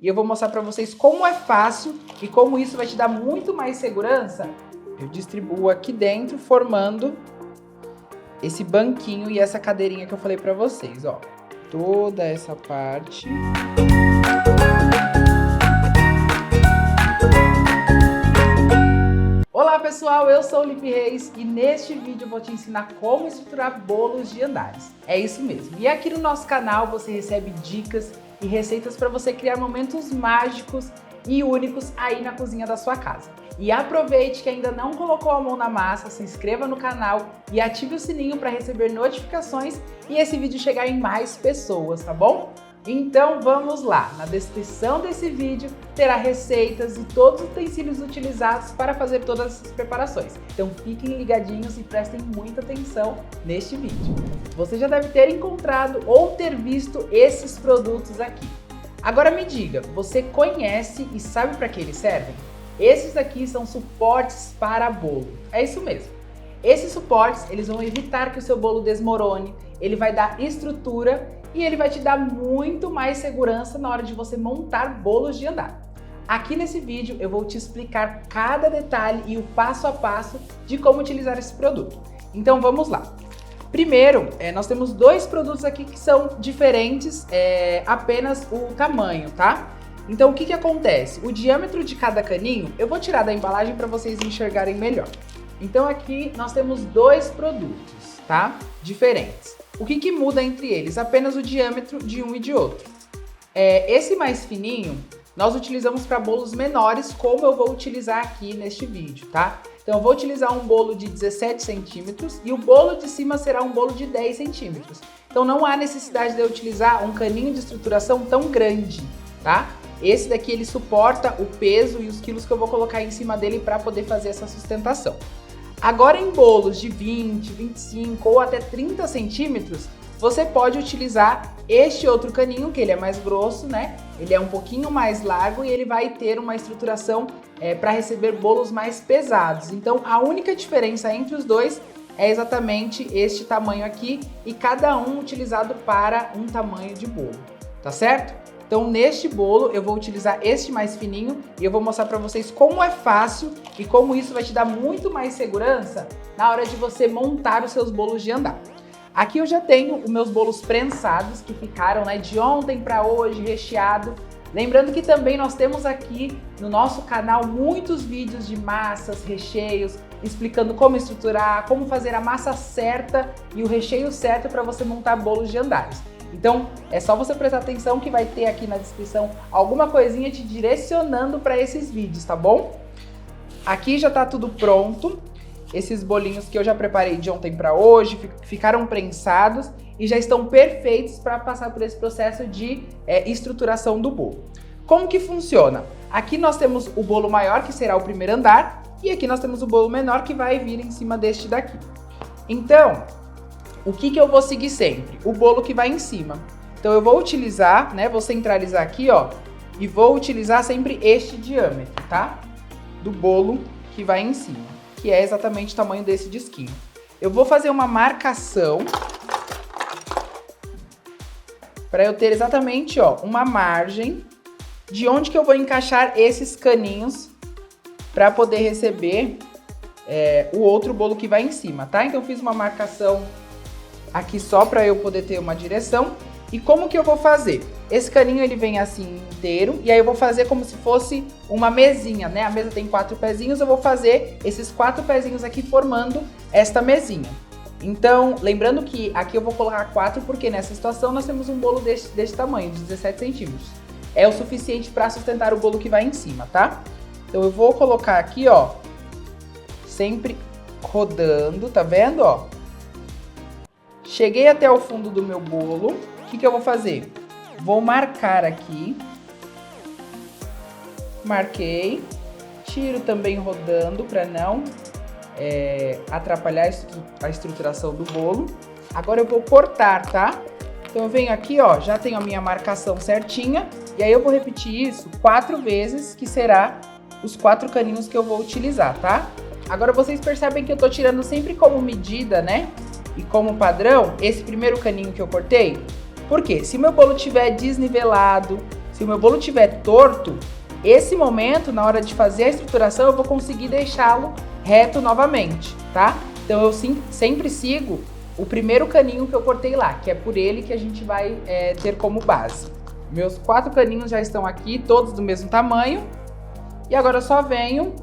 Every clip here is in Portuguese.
e eu vou mostrar para vocês como é fácil e como isso vai te dar muito mais segurança. Eu distribuo aqui dentro, formando esse banquinho e essa cadeirinha que eu falei para vocês, ó. Toda essa parte. Olá pessoal, eu sou o Lipe Reis e neste vídeo eu vou te ensinar como estruturar bolos de andares. É isso mesmo. E aqui no nosso canal você recebe dicas e receitas para você criar momentos mágicos e únicos aí na cozinha da sua casa. E aproveite que ainda não colocou a mão na massa, se inscreva no canal e ative o sininho para receber notificações e esse vídeo chegar em mais pessoas, tá bom? Então vamos lá, na descrição desse vídeo terá receitas e todos os utensílios utilizados para fazer todas essas preparações. Então fiquem ligadinhos e prestem muita atenção neste vídeo. Você já deve ter encontrado ou ter visto esses produtos aqui. Agora me diga, você conhece e sabe para que eles servem? Esses aqui são suportes para bolo, é isso mesmo. Esses suportes eles vão evitar que o seu bolo desmorone, ele vai dar estrutura e ele vai te dar muito mais segurança na hora de você montar bolos de andar. Aqui nesse vídeo eu vou te explicar cada detalhe e o passo a passo de como utilizar esse produto. Então vamos lá. Primeiro, nós temos dois produtos aqui que são diferentes, apenas o tamanho, tá? Então o que acontece? O diâmetro de cada caninho, eu vou tirar da embalagem para vocês enxergarem melhor. Então aqui nós temos dois produtos, tá? Diferentes. O que muda entre eles? Apenas o diâmetro de um e de outro. Esse mais fininho, nós utilizamos para bolos menores, como eu vou utilizar aqui neste vídeo, tá? Então eu vou utilizar um bolo de 17 centímetros e o bolo de cima será um bolo de 10 centímetros. Então não há necessidade de eu utilizar um caninho de estruturação tão grande, tá? Esse daqui ele suporta o peso e os quilos que eu vou colocar em cima dele para poder fazer essa sustentação. Agora em bolos de 20, 25 ou até 30 centímetros, você pode utilizar este outro caninho, que ele é mais grosso, né? Ele é um pouquinho mais largo e ele vai ter uma estruturação para receber bolos mais pesados. Então a única diferença entre os dois é exatamente este tamanho aqui e cada um utilizado para um tamanho de bolo, tá certo? Então neste bolo eu vou utilizar este mais fininho e eu vou mostrar para vocês como é fácil e como isso vai te dar muito mais segurança na hora de você montar os seus bolos de andar. Aqui eu já tenho os meus bolos prensados que ficaram, né, de ontem para hoje, recheado. Lembrando que também nós temos aqui no nosso canal muitos vídeos de massas, recheios, explicando como estruturar, como fazer a massa certa e o recheio certo para você montar bolos de andares. Então é só você prestar atenção que vai ter aqui na descrição alguma coisinha te direcionando para esses vídeos, tá bom? Aqui já tá tudo pronto. Esses bolinhos que eu já preparei de ontem para hoje ficaram prensados e já estão perfeitos para passar por esse processo de estruturação do bolo. Como que funciona? Aqui nós temos o bolo maior, que será o primeiro andar, e aqui nós temos o bolo menor, que vai vir em cima deste daqui. Então, o que eu vou seguir sempre? O bolo que vai em cima. Então eu vou utilizar, né, vou centralizar aqui, ó, e vou utilizar sempre este diâmetro, tá? Do bolo que vai em cima, que é exatamente o tamanho desse disquinho. Eu vou fazer uma marcação para eu ter exatamente, ó, uma margem de onde que eu vou encaixar esses caninhos para poder receber o outro bolo que vai em cima, tá? Então eu fiz uma marcação aqui só para eu poder ter uma direção. E como que eu vou fazer? Esse caninho ele vem assim inteiro e aí eu vou fazer como se fosse uma mesinha, né? A mesa tem 4 pezinhos, eu vou fazer esses 4 pezinhos aqui formando esta mesinha. Então, lembrando que aqui eu vou colocar 4 porque nessa situação nós temos um bolo desse tamanho, de 17 centímetros. É o suficiente para sustentar o bolo que vai em cima, tá? Então eu vou colocar aqui, ó, sempre rodando, tá vendo, ó? Cheguei até o fundo do meu bolo, o que eu vou fazer? Vou marcar aqui, marquei, tiro também rodando para não atrapalhar a estruturação do bolo. Agora eu vou cortar, tá? Então eu venho aqui, ó, já tenho a minha marcação certinha, e aí eu vou repetir isso 4 vezes, que será os 4 caninhos que eu vou utilizar, tá? Agora vocês percebem que eu tô tirando sempre como medida, né? E como padrão, esse primeiro caninho que eu cortei. Por quê? Se meu bolo estiver desnivelado, Se o meu bolo estiver torto, esse momento, na hora de fazer a estruturação, eu vou conseguir deixá-lo reto novamente, tá? Então eu sempre sigo o primeiro caninho que eu cortei lá, que é por ele que a gente vai ter como base. Meus 4 caninhos já estão aqui, todos do mesmo tamanho. E agora eu só venho,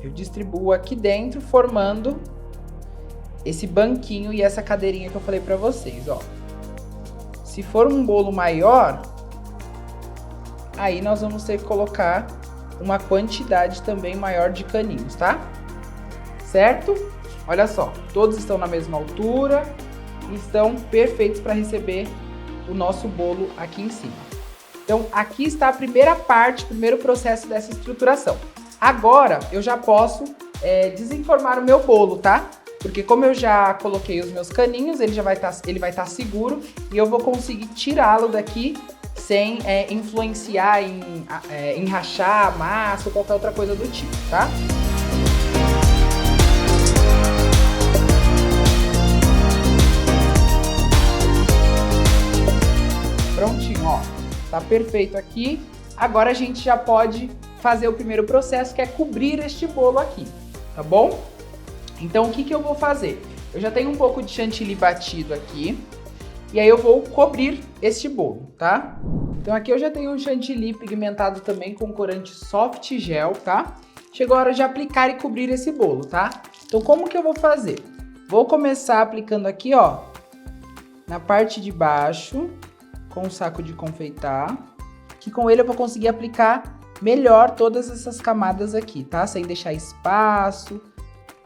eu distribuo aqui dentro, formando esse banquinho e essa cadeirinha que eu falei pra vocês, ó. Se for um bolo maior, aí nós vamos ter que colocar uma quantidade também maior de caninhos, tá? Certo? Olha só, todos estão na mesma altura e estão perfeitos para receber o nosso bolo aqui em cima. Então, aqui está a primeira parte, o primeiro processo dessa estruturação. Agora, eu já posso desenformar o meu bolo, tá? Porque como eu já coloquei os meus caninhos, ele vai estar seguro e eu vou conseguir tirá-lo daqui sem influenciar em rachar a massa ou qualquer outra coisa do tipo, tá? Prontinho, ó. Tá perfeito aqui. Agora a gente já pode fazer o primeiro processo, que é cobrir este bolo aqui, tá bom? Então, o que que eu vou fazer? Eu já tenho um pouco de chantilly batido aqui. E aí eu vou cobrir este bolo, tá? Então aqui eu já tenho um chantilly pigmentado também com corante soft gel, tá? Chegou a hora de aplicar e cobrir esse bolo, tá? Então como que eu vou fazer? Vou começar aplicando aqui, ó, na parte de baixo, com o saco de confeitar, que com ele eu vou conseguir aplicar melhor todas essas camadas aqui, tá? Sem deixar espaço,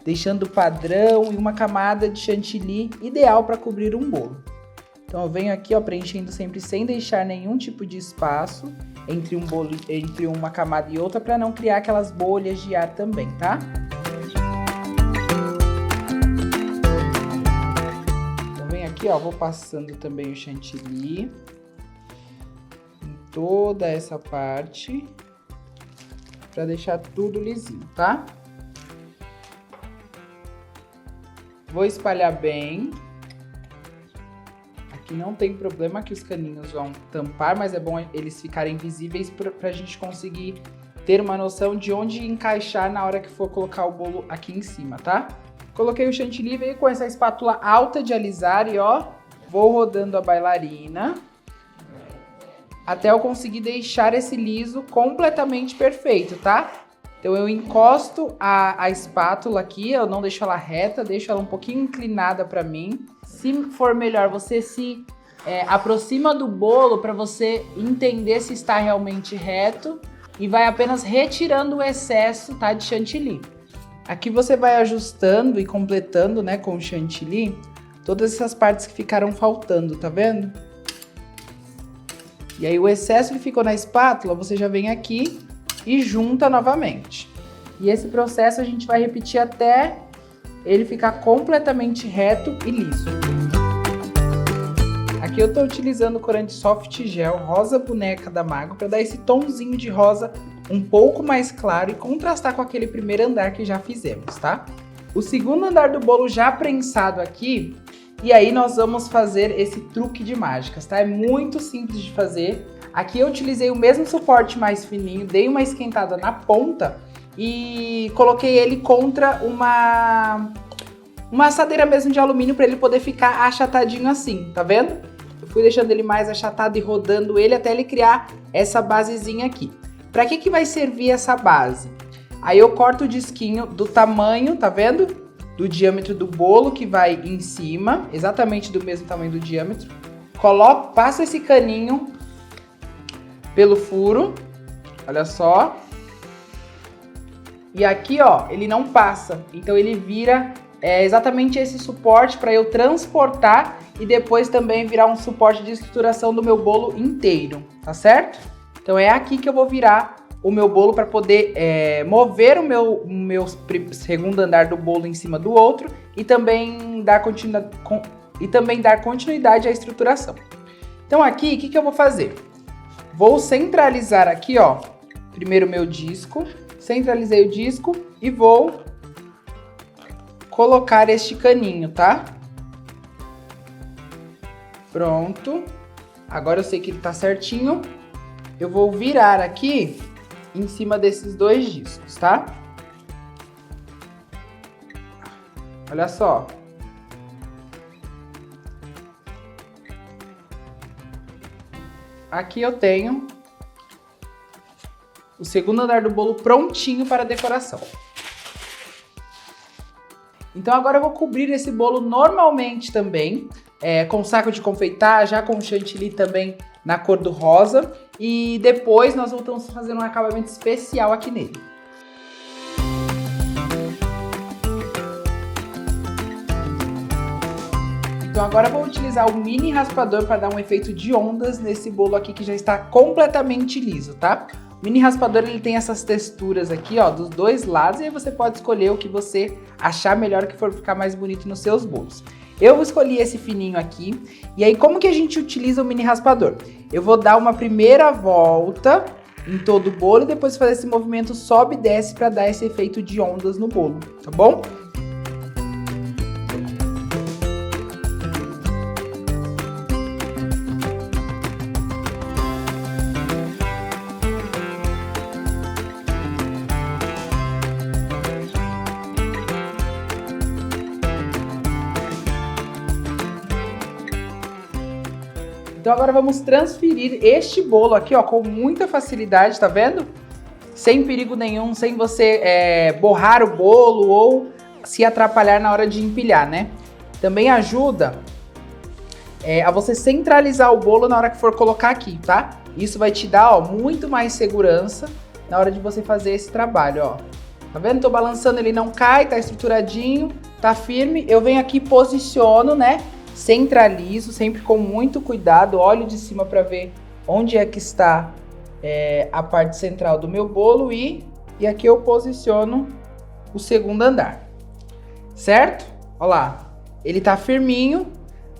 deixando padrão e uma camada de chantilly ideal para cobrir um bolo. Então eu venho aqui, ó, preenchendo sempre sem deixar nenhum tipo de espaço entre uma camada e outra, para não criar aquelas bolhas de ar também, tá? Então vem aqui, ó, vou passando também o chantilly em toda essa parte, para deixar tudo lisinho, tá? Vou espalhar bem. Aqui não tem problema que os caninhos vão tampar, mas é bom eles ficarem visíveis pra gente conseguir ter uma noção de onde encaixar na hora que for colocar o bolo aqui em cima, tá? Coloquei o chantilly, veio com essa espátula alta de alisar e ó, vou rodando a bailarina até eu conseguir deixar esse liso completamente perfeito, tá? Então eu encosto a espátula aqui, eu não deixo ela reta, deixo ela um pouquinho inclinada para mim. Se for melhor, você se aproxima do bolo para você entender se está realmente reto e vai apenas retirando o excesso, tá, de chantilly. Aqui você vai ajustando e completando, né, com o chantilly, todas essas partes que ficaram faltando, tá vendo? E aí o excesso que ficou na espátula, você já vem aqui e junta novamente. E esse processo a gente vai repetir até ele ficar completamente reto e liso. Aqui eu tô utilizando o corante soft gel rosa boneca da Mago para dar esse tomzinho de rosa um pouco mais claro e contrastar com aquele primeiro andar que já fizemos, tá? O segundo andar do bolo já prensado aqui, e aí nós vamos fazer esse truque de mágicas, tá? É muito simples de fazer. Aqui eu utilizei o mesmo suporte mais fininho, dei uma esquentada na ponta e coloquei ele contra uma assadeira mesmo de alumínio para ele poder ficar achatadinho assim, tá vendo? Eu fui deixando ele mais achatado e rodando ele até ele criar essa basezinha aqui. Para que vai servir essa base? Aí eu corto o disquinho do tamanho, tá vendo? Do diâmetro do bolo que vai em cima, exatamente do mesmo tamanho do diâmetro. Passo esse caninho pelo furo, olha só. E aqui, ó, ele não passa, então ele vira exatamente esse suporte para eu transportar e depois também virar um suporte de estruturação do meu bolo inteiro, tá certo? Então é aqui que eu vou virar o meu bolo para poder mover o meu segundo andar do bolo em cima do outro e também dar continuidade à estruturação. Então aqui, o que eu vou fazer? Vou centralizar aqui, ó, primeiro o meu disco, centralizei o disco e vou colocar este caninho, tá? Pronto. Agora eu sei que ele tá certinho. eu vou virar aqui em cima desses dois discos, tá? Olha só. Aqui eu tenho o segundo andar do bolo prontinho para decoração. Então agora eu vou cobrir esse bolo normalmente também, com saco de confeitar, já com chantilly também na cor do rosa. E depois nós voltamos a fazer um acabamento especial aqui nele. Então agora eu vou utilizar o mini raspador para dar um efeito de ondas nesse bolo aqui que já está completamente liso, tá? O mini raspador ele tem essas texturas aqui, ó, dos dois lados, e aí você pode escolher o que você achar melhor, que for ficar mais bonito nos seus bolos. Eu escolhi esse fininho aqui, e aí como que a gente utiliza o mini raspador? Eu vou dar uma primeira volta em todo o bolo e depois fazer esse movimento sobe e desce para dar esse efeito de ondas no bolo, tá bom? Então agora vamos transferir este bolo aqui, ó, com muita facilidade, tá vendo? Sem perigo nenhum, sem você borrar o bolo ou se atrapalhar na hora de empilhar, né? Também ajuda a você centralizar o bolo na hora que for colocar aqui, tá? Isso vai te dar, ó, muito mais segurança na hora de você fazer esse trabalho, ó. Tá vendo? Tô balançando, ele não cai, tá estruturadinho, tá firme. Eu venho aqui, posiciono, né? Centralizo, sempre com muito cuidado, olho de cima para ver onde é que está a parte central do meu bolo e aqui eu posiciono o segundo andar, certo? Olha lá, ele tá firminho,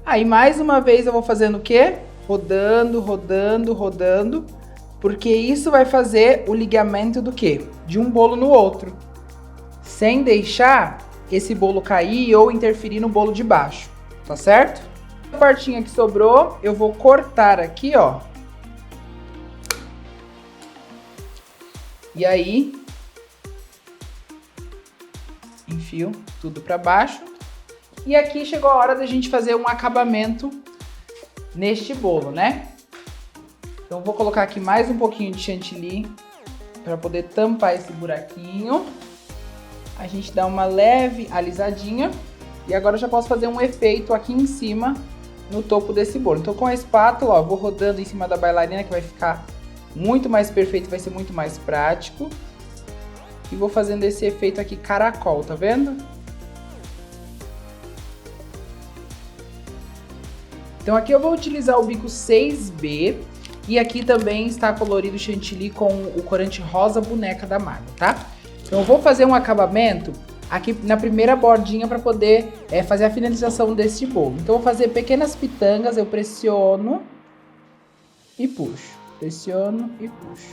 aí mais uma vez eu vou fazendo o quê? Rodando, rodando, rodando, porque isso vai fazer o ligamento do quê? De um bolo no outro, sem deixar esse bolo cair ou interferir no bolo de baixo. Tá certo? A partinha que sobrou, eu vou cortar aqui, ó. E aí, enfio tudo pra baixo. E aqui chegou a hora da gente fazer um acabamento neste bolo, né? Então, vou colocar aqui mais um pouquinho de chantilly para poder tampar esse buraquinho. A gente dá uma leve alisadinha. E agora eu já posso fazer um efeito aqui em cima, no topo desse bolo. Então com a espátula, ó, vou rodando em cima da bailarina, que vai ficar muito mais perfeito, vai ser muito mais prático. E vou fazendo esse efeito aqui caracol, tá vendo? Então aqui eu vou utilizar o bico 6B. E aqui também está colorido chantilly com o corante rosa boneca da Marvel, tá? Então eu vou fazer um acabamento aqui na primeira bordinha para poder fazer a finalização desse bolo. Então, eu vou fazer pequenas pitangas, eu pressiono e puxo. Pressiono e puxo.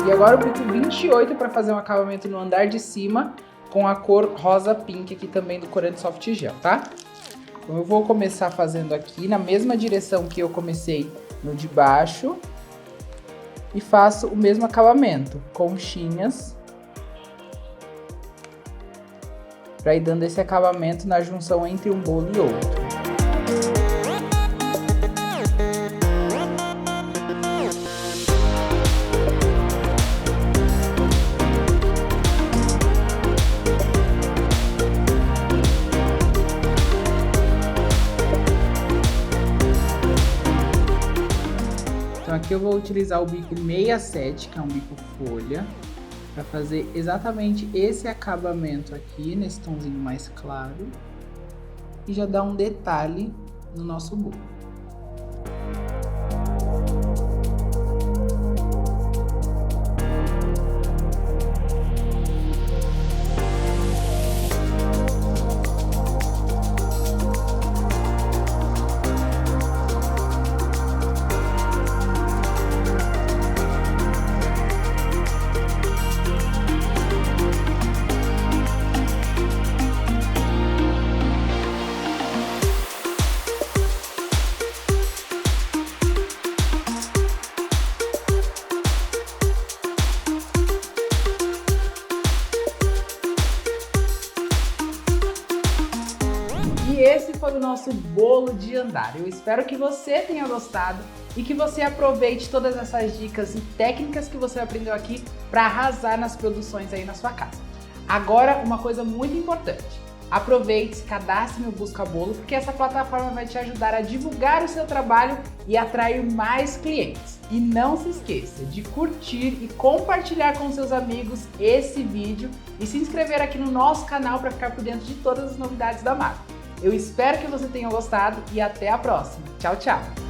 E agora eu bico 28 para fazer um acabamento no andar de cima com a cor rosa pink aqui também do corante soft gel, tá? Então, eu vou começar fazendo aqui na mesma direção que eu comecei no de baixo. E faço o mesmo acabamento, conchinhas, para ir dando esse acabamento na junção entre um bolo e outro. Então aqui eu vou utilizar o bico 67, que é um bico folha, para fazer exatamente esse acabamento aqui, nesse tomzinho mais claro, e já dar um detalhe no nosso bolo. o nosso bolo de andar. Eu espero que você tenha gostado e que você aproveite todas essas dicas e técnicas que você aprendeu aqui para arrasar nas produções aí na sua casa. Agora, uma coisa muito importante. Aproveite, se cadastre no Busca Bolo, porque essa plataforma vai te ajudar a divulgar o seu trabalho e atrair mais clientes. E não se esqueça de curtir e compartilhar com seus amigos esse vídeo e se inscrever aqui no nosso canal para ficar por dentro de todas as novidades da marca. Eu espero que você tenha gostado e até a próxima. Tchau, tchau!